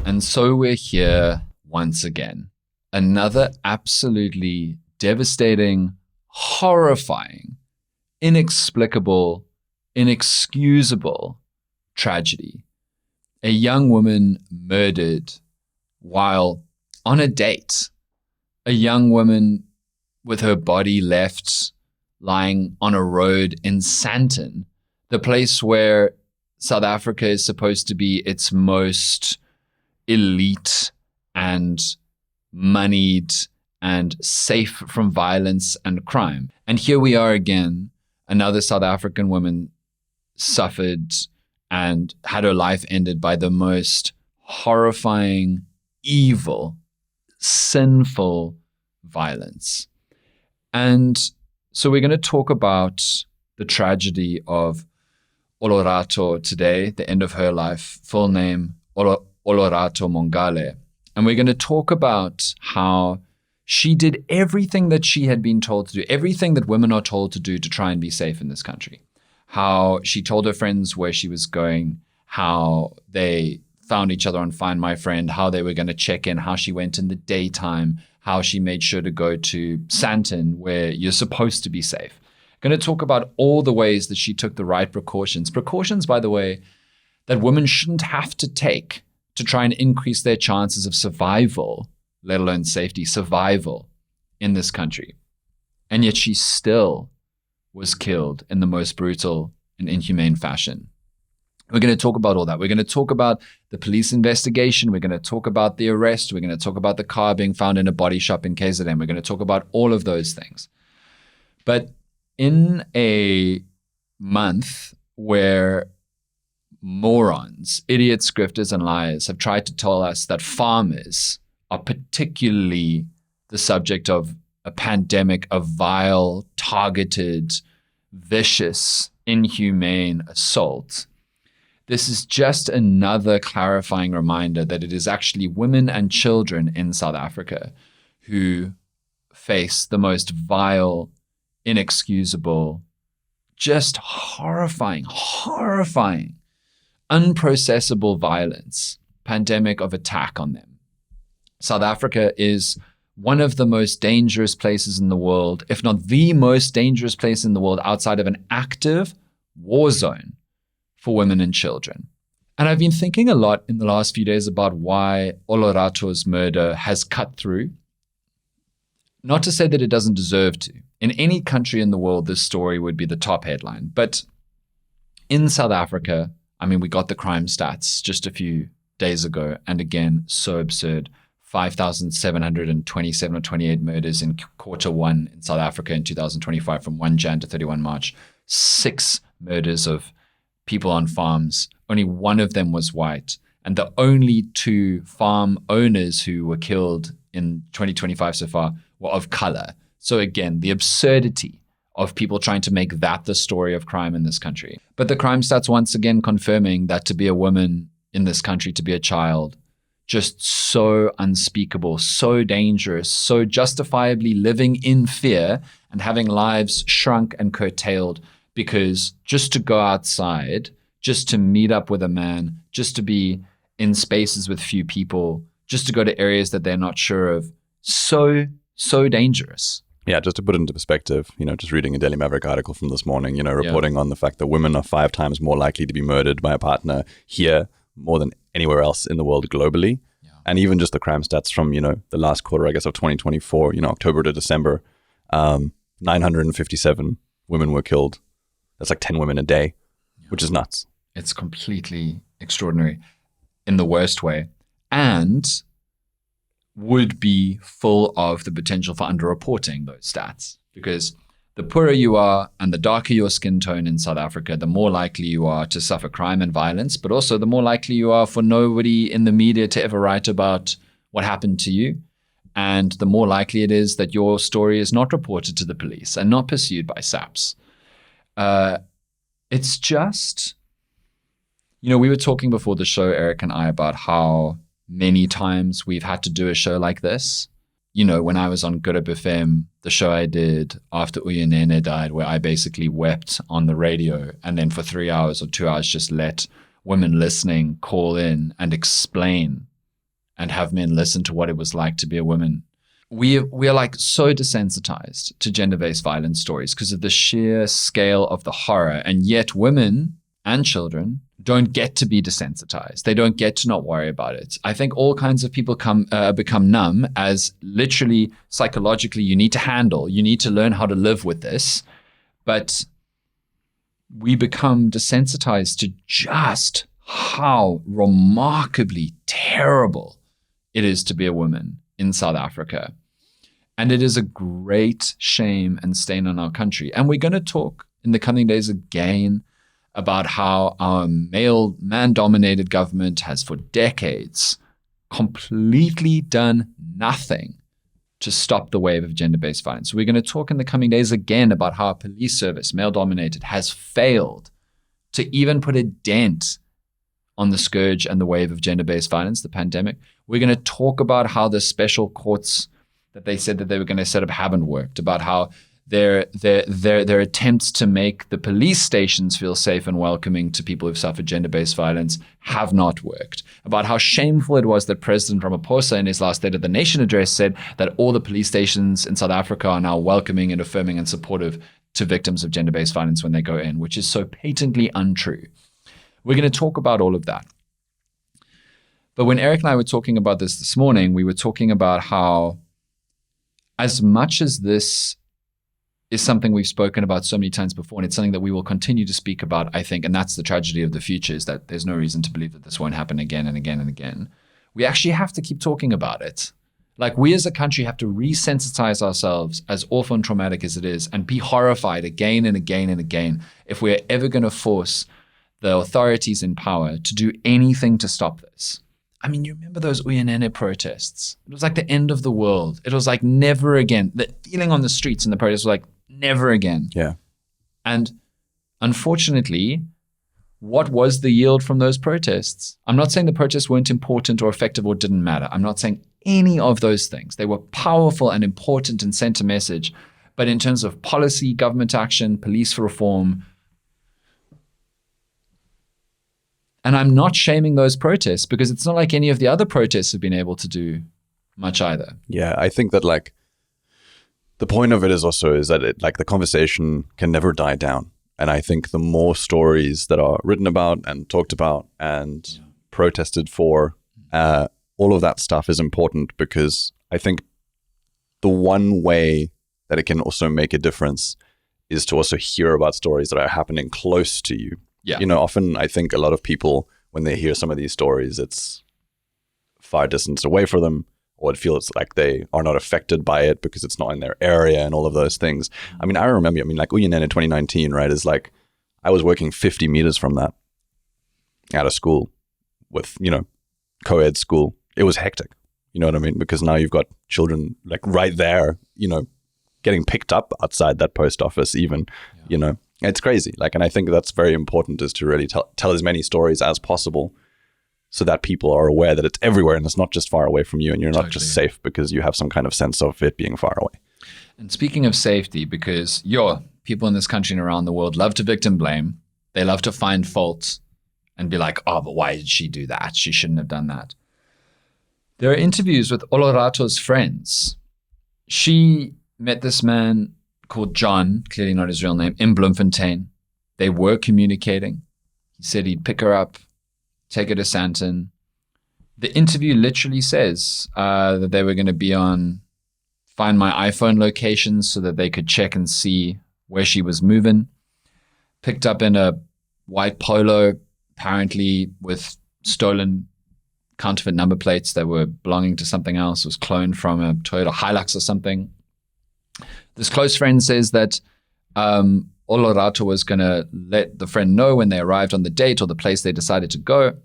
And so we're here once again. Another absolutely devastating, horrifying, inexplicable, inexcusable tragedy. A young woman murdered while on a date. A young woman with her body left lying on a road in Sandton, the place where South Africa is supposed to be its most elite and moneyed and safe from violence and crime. And here we are again, another South African woman suffered and had her life ended by the most horrifying, evil, sinful violence. And so we're going to talk about the tragedy of Olorato today, the end of her life, full name, Olorato Mongale. And we're going to talk about how she did everything that she had been told to do, everything that women are told to do to try and be safe in this country. How she told her friends where she was going, how they found each other on Find My Friend, how they were going to check in, how she went in the daytime, how she made sure to go to Sandton where you're supposed to be safe. Going to talk about all the ways that she took the right precautions. Precautions, by the way, that women shouldn't have to take to try and increase their chances of survival, let alone safety, survival in this country. And yet she still was killed in the most brutal and inhumane fashion. We're going to talk about all that. We're going to talk about the police investigation. We're going to talk about the arrest. We're going to talk about the car being found in a body shop in KZN. We're going to talk about all of those things. But in a month where morons, idiots, grifters, and liars have tried to tell us that farmers are particularly the subject of a pandemic of vile, targeted, vicious, inhumane assault, this is just another clarifying reminder that it is actually women and children in South Africa who face the most vile, inexcusable, just horrifying, unprocessable violence, pandemic of attack on them. South Africa is one of the most dangerous places in the world, if not the most dangerous place in the world outside of an active war zone for women and children. And I've been thinking a lot in the last few days about why Olorato's murder has cut through. Not to say that it doesn't deserve to. In any country in the world, this story would be the top headline. But in South Africa, I mean, we got the crime stats just a few days ago. And again, so absurd. 5,727 or 28 murders in quarter one in South Africa in 2025 from 1 Jan to 31 March. 6 murders of people on farms. Only one of them was white. And the only 2 farm owners who were killed in 2025 so far were of color. So again, the absurdity of people trying to make that the story of crime in this country. But the crime stats once again confirming that to be a woman in this country, to be a child, just so unspeakable, so dangerous, so justifiably living in fear and having lives shrunk and curtailed because just to go outside, just to meet up with a man, just to be in spaces with few people, just to go to areas that they're not sure of, so dangerous. Yeah, just to put it into perspective, just reading a Daily Maverick article from this morning, reporting on the fact that women are 5 times more likely to be murdered by a partner here more than anywhere else in the world globally. Yeah. And even just the crime stats from, the last quarter, I guess, of 2024, October to December, 957 women were killed. That's like 10 women a day, which is nuts. It's completely extraordinary in the worst way. And would be full of the potential for underreporting those stats. Because the poorer you are and the darker your skin tone in South Africa, the more likely you are to suffer crime and violence, but also the more likely you are for nobody in the media to ever write about what happened to you. And the more likely it is that your story is not reported to the police and not pursued by SAPS. It's just, we were talking before the show, Eric and I, about how many times we've had to do a show like this. When I was on Good Up FM, the show I did after Uyinene died, where I basically wept on the radio and then for 3 hours or 2 hours just let women listening call in and explain and have men listen to what it was like to be a woman. We are like so desensitized to gender-based violence stories because of the sheer scale of the horror. And yet women and children don't get to be desensitized. They don't get to not worry about it. I think all kinds of people become numb, as literally psychologically you need to learn how to live with this. But we become desensitized to just how remarkably terrible it is to be a woman in South Africa. And it is a great shame and stain on our country. And we're going to talk in the coming days again about how our man-dominated government has for decades completely done nothing to stop the wave of gender-based violence. We're going to talk in the coming days again about how our police service, male-dominated, has failed to even put a dent on the scourge and the wave of gender-based violence, the pandemic. We're going to talk about how the special courts that they said that they were going to set up haven't worked, about how their attempts to make the police stations feel safe and welcoming to people who've suffered gender-based violence have not worked, about how shameful it was that President Ramaphosa in his last State of the Nation address said that all the police stations in South Africa are now welcoming and affirming and supportive to victims of gender-based violence when they go in, which is so patently untrue. We're going to talk about all of that. But when Eric and I were talking about this morning, we were talking about how, as much as this is something we've spoken about so many times before, and it's something that we will continue to speak about, I think, and that's the tragedy of the future, is that there's no reason to believe that this won't happen again and again and again. We actually have to keep talking about it. Like, we as a country have to resensitize ourselves, as awful and traumatic as it is, and be horrified again and again and again if we're ever going to force the authorities in power to do anything to stop this. I mean, you remember those Uyanene protests? It was like the end of the world. It was like never again. The feeling on the streets and the protests was like never again. Yeah. And unfortunately, what was the yield from those protests? I'm not saying the protests weren't important or effective or didn't matter. I'm not saying any of those things. They were powerful and important and sent a message. But in terms of policy, government action, police reform, and I'm not shaming those protests, because it's not like any of the other protests have been able to do much either. Yeah, I think that like the point of it is that it, like, the conversation can never die down. And I think the more stories that are written about and talked about and protested for, all of that stuff is important, because I think the one way that it can also make a difference is to also hear about stories that are happening close to you. Yeah. You know, often I think a lot of people, when they hear some of these stories, it's far distance away from them, or it feels like they are not affected by it because it's not in their area and all of those things. I mean, like Uyanene in 2019, right, is like, I was working 50 meters from that out of school with, you know, co-ed school. It was hectic. You know what I mean? Because now you've got children like right there, you know, getting picked up outside that post office even, you know. It's crazy. Like, and I think that's very important, is to really tell as many stories as possible, so that people are aware that it's everywhere and it's not just far away from you, and you're not just safe because you have some kind of sense of it being far away. And speaking of safety, because people in this country and around the world love to victim blame. They love to find fault and be like, oh, but why did she do that? She shouldn't have done that. There are interviews with Olorato's friends. She met this man called John, clearly not his real name, in Bloemfontein. They were communicating. He said he'd pick her up, take her to Sandton. The interview literally says that they were going to be on Find My iPhone locations so that they could check and see where she was moving. Picked up in a white Polo, apparently with stolen counterfeit number plates that were belonging to something else. It was cloned from a Toyota Hilux or something. This close friend says that Olorato was going to let the friend know when they arrived on the date or the place they decided to go.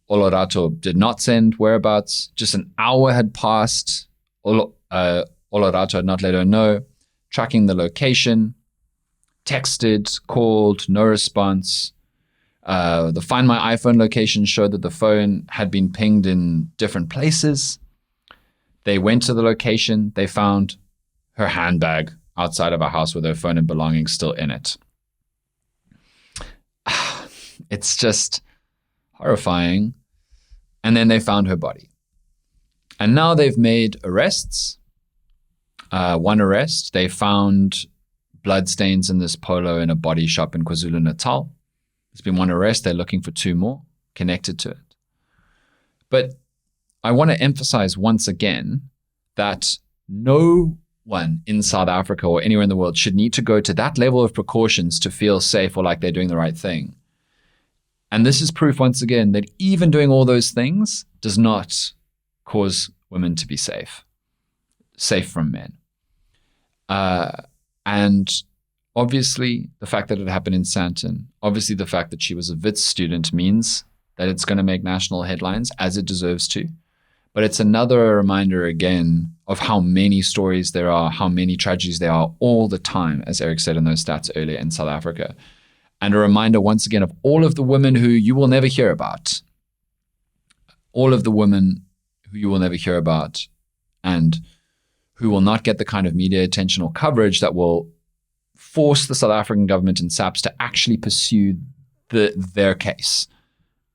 Olorato did not send whereabouts. Just an hour had passed. Olorato had not let her know. Tracking the location, texted, called, no response. The Find My iPhone location showed that the phone had been pinged in different places. They went to the location. They found her handbag outside of a house with her phone and belongings still in it. It's just horrifying. And then they found her body. And now they've made arrests. One arrest, they found bloodstains in this polo in a body shop in KwaZulu-Natal. There's been one arrest. They're looking for 2 more connected to it. But I want to emphasize once again that no one in South Africa or anywhere in the world should need to go to that level of precautions to feel safe or like they're doing the right thing. And this is proof once again that even doing all those things does not cause women to be safe from men. And obviously the fact that it happened in Sandton, obviously the fact that she was a Wits student means that it's going to make national headlines, as it deserves to. But it's another reminder again of how many stories there are, how many tragedies there are all the time, as Eric said in those stats earlier, in South Africa. And a reminder once again of all of the women who you will never hear about. All of the women who you will never hear about and who will not get the kind of media attention or coverage that will force the South African government and SAPS to actually pursue their case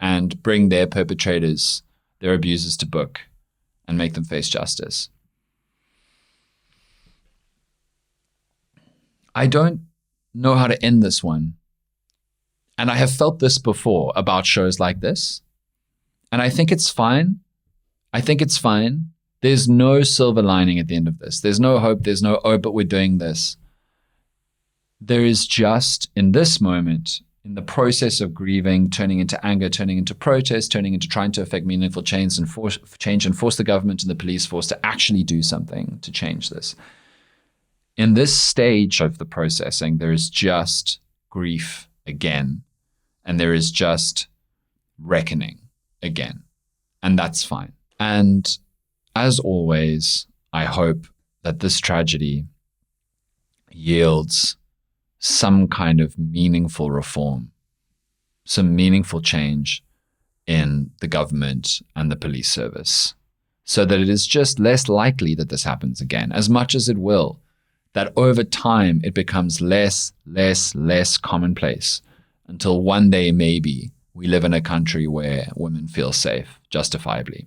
and bring their perpetrators, their abusers to book and make them face justice. I don't know how to end this one. And I have felt this before about shows like this. And I think it's fine. There's no silver lining at the end of this. There's no hope. There's no, oh, but we're doing this. There is just, in this moment, in the process of grieving, turning into anger, turning into protest, turning into trying to affect meaningful change and force the government and the police force to actually do something to change this. In this stage of the processing, there is just grief again, and there is just reckoning again, and that's fine. And as always, I hope that this tragedy yields some kind of meaningful reform, some meaningful change in the government and the police service, so that it is just less likely that this happens again, as much as it will, that over time it becomes less commonplace until one day maybe we live in a country where women feel safe, justifiably.